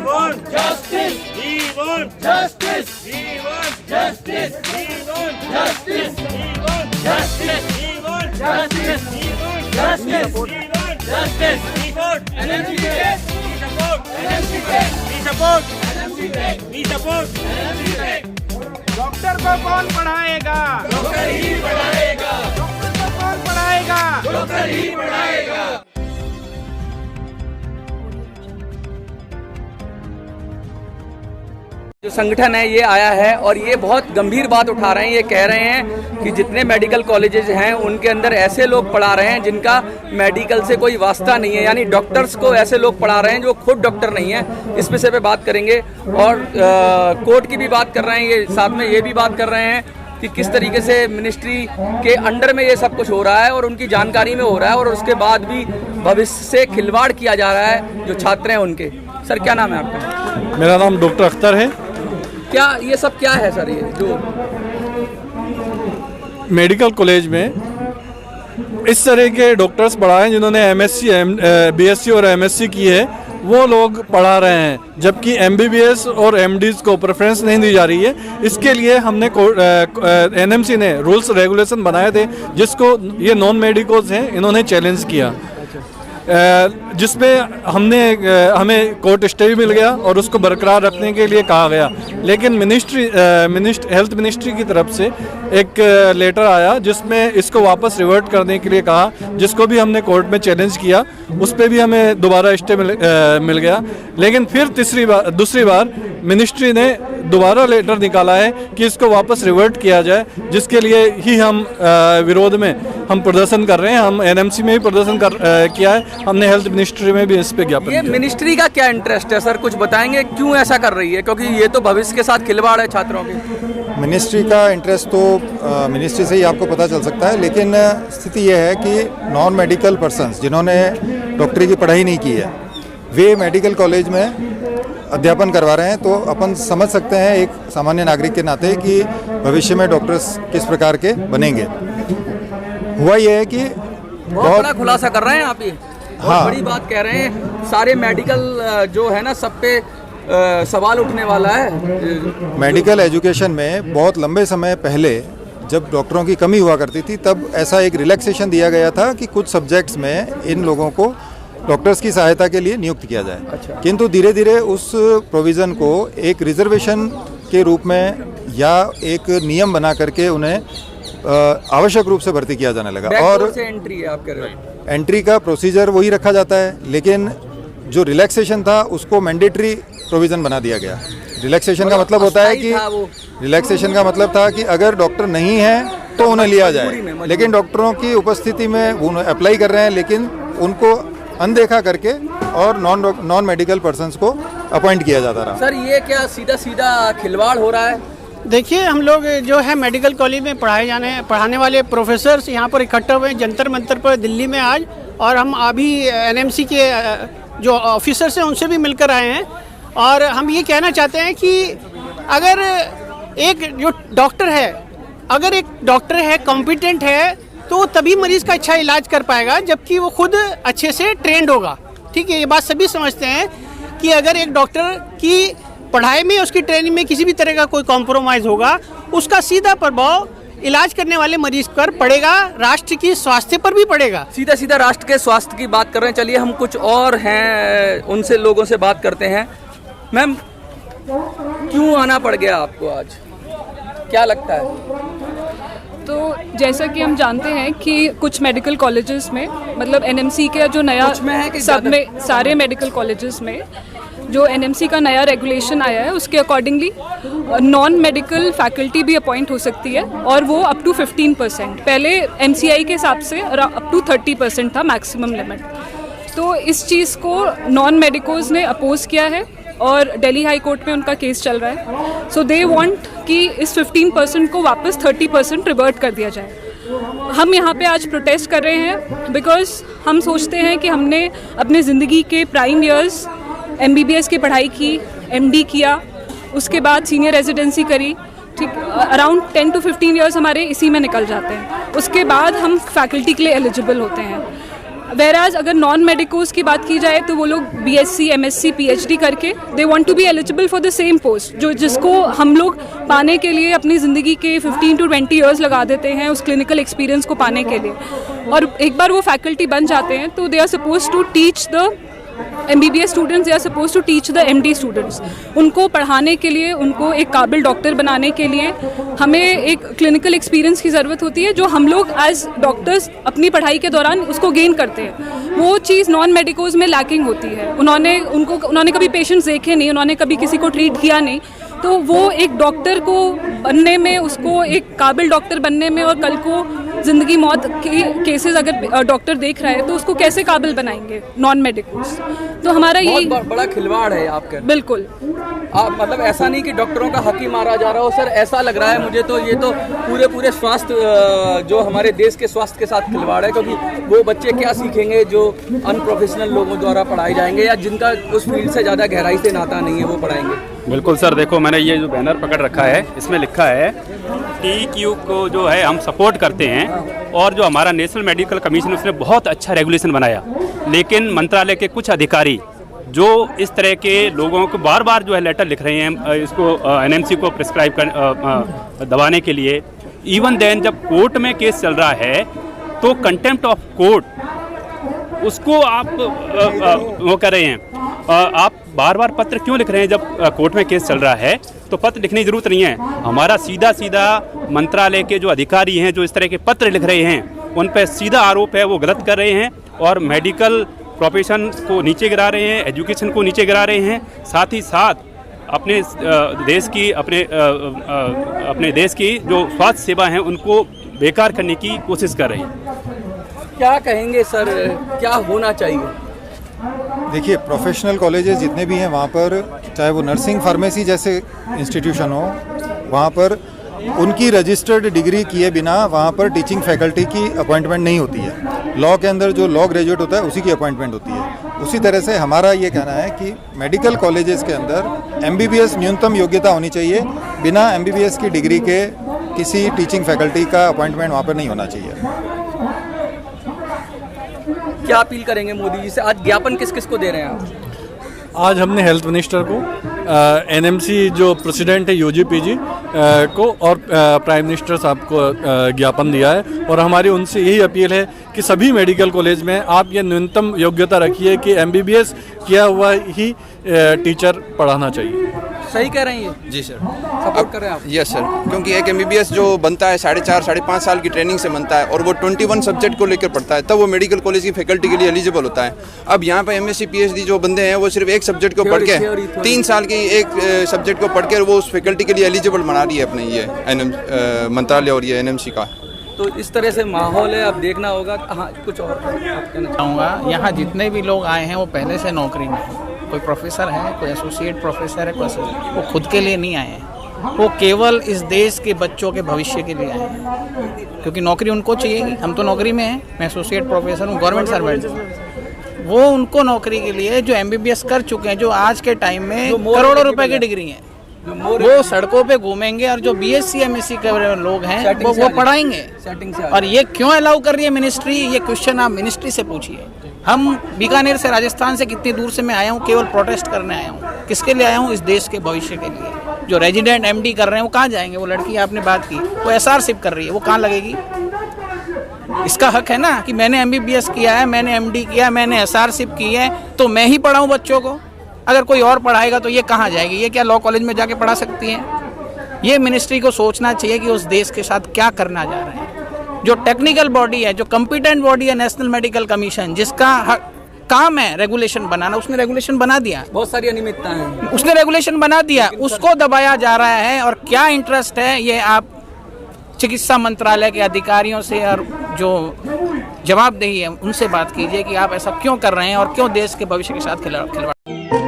want justice. We want justice. We want justice. We want justice. We want justice. We want justice. We want justice. We want justice. We support NMCK. We support NMCK. We support NMCK. We support NMCK. Doctor को कौन पढ़ाएगा? Doctor ही पढ़ाएगा. Doctor को कौन पढ़ाएगा? Doctor ही पढ़ाएगा. जो संगठन है ये आया है और ये बहुत गंभीर बात उठा रहे हैं। ये कह रहे हैं कि जितने मेडिकल कॉलेजेस हैं उनके अंदर ऐसे लोग पढ़ा रहे हैं जिनका मेडिकल से कोई वास्ता नहीं है, यानी डॉक्टर्स को ऐसे लोग पढ़ा रहे हैं जो खुद डॉक्टर नहीं है। इस विषय पे बात करेंगे और कोर्ट की भी बात कर रहे हैं, ये साथ में ये भी बात कर रहे हैं कि किस तरीके से मिनिस्ट्री के अंडर में ये सब कुछ हो रहा है और उनकी जानकारी में हो रहा है और उसके बाद भी भविष्य से खिलवाड़ किया जा रहा है जो छात्र हैं उनके। सर क्या नाम है आपका? मेरा नाम डॉक्टर अख्तर है। क्या ये सब क्या है सर? ये जो मेडिकल कॉलेज में इस तरह के डॉक्टर्स पढ़ाए जिन्होंने एमएससी बीएससी और एमएससी की है, वो लोग पढ़ा रहे हैं, जबकि एमबीबीएस और एमडीज को प्रेफरेंस नहीं दी जा रही है। इसके लिए हमने एनएमसी ने रूल्स रेगुलेशन बनाए थे, जिसको ये नॉन मेडिकल्स हैं इन्होंने चैलेंज किया, जिसमें हमें कोर्ट स्टे भी मिल गया और उसको बरकरार रखने के लिए कहा गया। लेकिन हेल्थ मिनिस्ट्री की तरफ से एक लेटर आया जिसमें इसको वापस रिवर्ट करने के लिए कहा, जिसको भी हमने कोर्ट में चैलेंज किया। उस पर भी हमें दोबारा स्टे मिल गया। लेकिन फिर दूसरी बार मिनिस्ट्री ने दोबारा लेटर निकाला है कि इसको वापस रिवर्ट किया जाए, जिसके लिए ही हम विरोध में हम प्रदर्शन कर रहे हैं। हम एनएमसी में भी प्रदर्शन किया है, हमने हेल्थ मिनिस्ट्री में भी इस पे ज्ञापन किया। मिनिस्ट्री का क्या इंटरेस्ट है सर, कुछ बताएंगे क्यों ऐसा कर रही है? क्योंकि ये तो भविष्य के साथ खिलवाड़ है छात्रों के। मिनिस्ट्री का इंटरेस्ट तो मिनिस्ट्री से ही आपको पता चल सकता है, लेकिन स्थिति यह है कि नॉन मेडिकल पर्सन्स जिन्होंने डॉक्टरी की पढ़ाई नहीं की है, वे मेडिकल कॉलेज में अध्यापन करवा रहे हैं। तो अपन समझ सकते हैं एक सामान्य नागरिक के नाते कि भविष्य में डॉक्टर्स किस प्रकार के बनेंगे। हुआ यह है कि बहुत बड़ा खुलासा कर रहे हैं आप, ये बहुत बड़ी बात कह रहे हैं। सारे मेडिकल जो है ना, सब पे सवाल उठने वाला है। मेडिकल एजुकेशन में बहुत लंबे समय पहले जब डॉक्टरों की कमी हुआ करती थी, तब ऐसा एक रिलैक्सेशन दिया गया था कि कुछ सब्जेक्ट्स में इन लोगों को डॉक्टर्स की सहायता के लिए नियुक्त किया जाए। अच्छा। किंतु धीरे धीरे उस प्रोविज़न को एक रिजर्वेशन के रूप में या एक नियम बना करके उन्हें आवश्यक रूप से भर्ती किया जाने लगा। और से एंट्री है आप कह रहे हो? एंट्री का प्रोसीजर वही रखा जाता है, लेकिन जो रिलैक्सेशन था उसको मैंडेटरी प्रोविज़न बना दिया गया। रिलैक्सेशन का मतलब होता है कि रिलैक्सेशन का मतलब था कि अगर डॉक्टर नहीं है तो उन्हें लिया जाए, लेकिन डॉक्टरों की उपस्थिति में वो अप्लाई कर रहे हैं, लेकिन उनको अनदेखा करके और नॉन मेडिकल पर्सन्स को अपॉइंट किया जाता रहा। सर ये क्या सीधा सीधा खिलवाड़ हो रहा है? देखिए, हम लोग जो है मेडिकल कॉलेज में पढ़ाने वाले प्रोफेसर्स यहाँ पर इकट्ठे हुए हैं जंतर मंतर पर दिल्ली में आज, और हम अभी एनएमसी के जो ऑफिसर्स हैं उनसे भी मिलकर आए हैं। और हम ये कहना चाहते हैं कि अगर एक जो डॉक्टर है, अगर एक डॉक्टर है कॉम्पिटेंट है, तो तभी मरीज़ का अच्छा इलाज कर पाएगा, जबकि वो खुद अच्छे से ट्रेंड होगा। ठीक है, ये बात सभी समझते हैं कि अगर एक डॉक्टर की पढ़ाई में, उसकी ट्रेनिंग में किसी भी तरह का कोई कॉम्प्रोमाइज़ होगा, उसका सीधा प्रभाव इलाज करने वाले मरीज पर पड़ेगा, राष्ट्र की स्वास्थ्य पर भी पड़ेगा। सीधा सीधा राष्ट्र के स्वास्थ्य की बात कर रहे हैं। चलिए हम कुछ और हैं उनसे लोगों से बात करते हैं। मैम, क्यों आना पड़ गया आपको आज, क्या लगता है? तो जैसा कि हम जानते हैं कि कुछ मेडिकल कॉलेजेस में, मतलब एनएमसी के जो नया सब में सारे मेडिकल कॉलेजेस में जो एनएमसी का नया रेगुलेशन आया है, उसके अकॉर्डिंगली नॉन मेडिकल फैकल्टी भी अपॉइंट हो सकती है, और वो अप टू 15%। पहले एमसीआई के हिसाब से अप टू 30% था मैक्सिमम लिमिट। तो इस चीज़ को नॉन मेडिकोज ने अपोज किया है और दिल्ली हाई कोर्ट में उनका केस चल रहा है। सो दे वांट कि इस 15% को वापस 30% रिवर्ट कर दिया जाए। हम यहाँ पे आज प्रोटेस्ट कर रहे हैं बिकॉज हम सोचते हैं कि हमने अपने ज़िंदगी के प्राइम ईयर्स एमबीबीएस की पढ़ाई की, एमडी किया, उसके बाद सीनियर रेजिडेंसी करी, ठीक, अराउंड 10 to 15 ईयर्स हमारे इसी में निकल जाते हैं। उसके बाद हम फैकल्टी के लिए एलिजिबल होते हैं। वेराज अगर नॉन मेडिकोज की बात की जाए तो वो लोग BSc, MSc, PhD करके they want to be eligible for the same post जो जिसको हम लोग पाने के लिए अपनी ज़िंदगी के 15 to 20 ईयर्स लगा देते हैं उस क्लिनिकल एक्सपीरियंस को पाने के लिए। और एक बार वो फैकल्टी बन जाते हैं तो they are suppose to teach the MBBS students, they are suppose to teach the MD students. उनको पढ़ाने के लिए, उनको एक काबिल डॉक्टर बनाने के लिए हमें एक क्लिनिकल एक्सपीरियंस की ज़रूरत होती है जो हम लोग एज डॉक्टर्स अपनी पढ़ाई के दौरान उसको गेन करते हैं। वो चीज़ नॉन मेडिकोज में लैकिंग होती है। उन्होंने कभी पेशेंट्स देखे नहीं, उन्होंने कभी किसी को ट्रीट किया नहीं, तो वो एक डॉक्टर को बनने में, उसको एक काबिल डॉक्टर बनने में और कल को ज़िंदगी मौत के केसेस अगर डॉक्टर देख रहा है तो उसको कैसे काबिल बनाएंगे नॉन मेडिकल्स। तो हमारा यही बड़ा खिलवाड़ है आपका। बिल्कुल। आप मतलब ऐसा नहीं कि डॉक्टरों का हक ही मारा जा रहा हो सर, ऐसा लग रहा है मुझे तो ये तो पूरे स्वास्थ्य जो हमारे देश के स्वास्थ्य के साथ खिलवाड़ है, क्योंकि वो बच्चे क्या सीखेंगे जो अनप्रोफेशनल लोगों द्वारा पढ़ाए जाएंगे या जिनका उस फील्ड से ज़्यादा गहराई से नाता नहीं है वो पढ़ाएंगे। बिल्कुल सर, देखो मैंने ये जो बैनर पकड़ रखा है इसमें लिखा है TQ को जो है हम सपोर्ट करते हैं और जो हमारा नेशनल मेडिकल कमीशन उसने बहुत अच्छा रेगुलेशन बनाया, लेकिन मंत्रालय के कुछ अधिकारी जो इस तरह के लोगों को बार बार जो है लेटर लिख रहे हैं इसको NMC को प्रिस्क्राइब कर दबाने के लिए। इवन देन जब कोर्ट में केस चल रहा है तो कंटेम्प्ट ऑफ कोर्ट उसको आप वो कर रहे हैं। आप बार बार पत्र क्यों लिख रहे हैं? जब कोर्ट में केस चल रहा है तो पत्र लिखने की जरूरत नहीं है। हमारा सीधा मंत्रालय के जो अधिकारी हैं जो इस तरह के पत्र लिख रहे हैं उन पर सीधा आरोप है वो गलत कर रहे हैं और मेडिकल प्रोफेशन को नीचे गिरा रहे हैं, एजुकेशन को नीचे गिरा रहे हैं, साथ ही साथ अपने देश की जो स्वास्थ्य सेवा है उनको बेकार करने की कोशिश कर रहे हैं। क्या कहेंगे सर, क्या होना चाहिए? देखिए, प्रोफेशनल कॉलेजेस जितने भी हैं वहाँ पर, चाहे वो नर्सिंग, फार्मेसी जैसे इंस्टीट्यूशन हो, वहाँ पर उनकी रजिस्टर्ड डिग्री किए बिना वहाँ पर टीचिंग फैकल्टी की अपॉइंटमेंट नहीं होती है। लॉ के अंदर जो लॉ ग्रेजुएट होता है उसी की अपॉइंटमेंट होती है। उसी तरह से हमारा ये कहना है कि मेडिकल कॉलेजेस के अंदर MBBS न्यूनतम योग्यता होनी चाहिए। बिना MBBS की डिग्री के किसी टीचिंग फैकल्टी का अपॉइंटमेंट वहाँ पर नहीं होना चाहिए। क्या अपील करेंगे मोदी जी से? आज ज्ञापन किस किस को दे रहे हैं आप? आज हमने हेल्थ मिनिस्टर को, NMC जो प्रेसिडेंट है UGPG को और प्राइम मिनिस्टर साहब को ज्ञापन दिया है और हमारी उनसे यही अपील है कि सभी मेडिकल कॉलेज में आप ये न्यूनतम योग्यता रखिए कि MBBS किया हुआ ही टीचर पढ़ाना चाहिए। सही कह रहे हैं? जी सर, सपोर्ट कर रहे हैं आप? यस सर, क्योंकि एक MBBS जो बनता है 4.5 साल की ट्रेनिंग से बनता है और वो 21 सब्जेक्ट को लेकर पढ़ता है, तब वो मेडिकल कॉलेज की फैकल्टी के लिए एलिजिबल होता है। अब यहाँ पे MSc PhD जो बंदे हैं वो सिर्फ एक सब्जेक्ट को पढ़ के 3 साल की एक सब्जेक्ट को पढ़ कर वो उस फैकल्टी के लिए एलिजिबल बना रही है अपने ये मंत्रालय और ये NMC का। तो इस तरह से माहौल है, अब देखना होगा। हाँ, कुछ और आप कहना चाहूँगा, यहाँ जितने भी लोग आए हैं वो पहले से नौकरी में हैं। कोई प्रोफेसर है, कोई एसोसिएट प्रोफेसर है, कोई वो खुद के लिए नहीं आए हैं, वो केवल इस देश के बच्चों के भविष्य के लिए आए हैं, क्योंकि नौकरी उनको चाहिए। हम तो नौकरी में हैं, मैं एसोसिएट प्रोफेसर हूँ, गवर्नमेंट सर्वेंट हूँ। वो उनको नौकरी के लिए जो MBBS कर चुके हैं, जो आज के टाइम में करोड़ों रुपए की डिग्री है, वो सड़कों पे घूमेंगे और जो BSc MSc के लोग हैं वो पढ़ाएंगे। और ये क्यों अलाउ कर रही है मिनिस्ट्री? ये क्वेश्चन आप मिनिस्ट्री से पूछिए। हम बीकानेर से, राजस्थान से कितनी दूर से मैं आया हूँ, केवल प्रोटेस्ट करने आया हूँ। किसके लिए आया हूँ? इस देश के भविष्य के लिए। जो रेजिडेंट MD कर रहे हैं वो कहाँ जाएंगे? वो लड़की आपने बात की, वो SRSIP कर रही है, वो कहाँ लगेगी? इसका हक है ना कि मैंने MBBS किया है, मैंने MD किया, मैंने SRSIP की है, तो मैं ही पढ़ाऊँ बच्चों को। अगर कोई और पढ़ाएगा तो ये कहाँ जाएगी? ये क्या लॉ कॉलेज में जाके पढ़ा सकती है? ये मिनिस्ट्री को सोचना चाहिए कि उस देश के साथ क्या करना जा रहे हैं। जो टेक्निकल बॉडी है, जो कॉम्पिटेंट बॉडी है, नेशनल मेडिकल कमीशन, जिसका काम है रेगुलेशन बनाना, उसने रेगुलेशन बना दिया। बहुत सारी अनियमितताएं हैं, उसने रेगुलेशन बना दिया, उसको दबाया जा रहा है। और क्या इंटरेस्ट है, ये आप चिकित्सा मंत्रालय के अधिकारियों से और जो जवाबदेही है उनसे बात कीजिए कि आप ऐसा क्यों कर रहे हैं और क्यों देश के भविष्य के साथ खिलवाड़।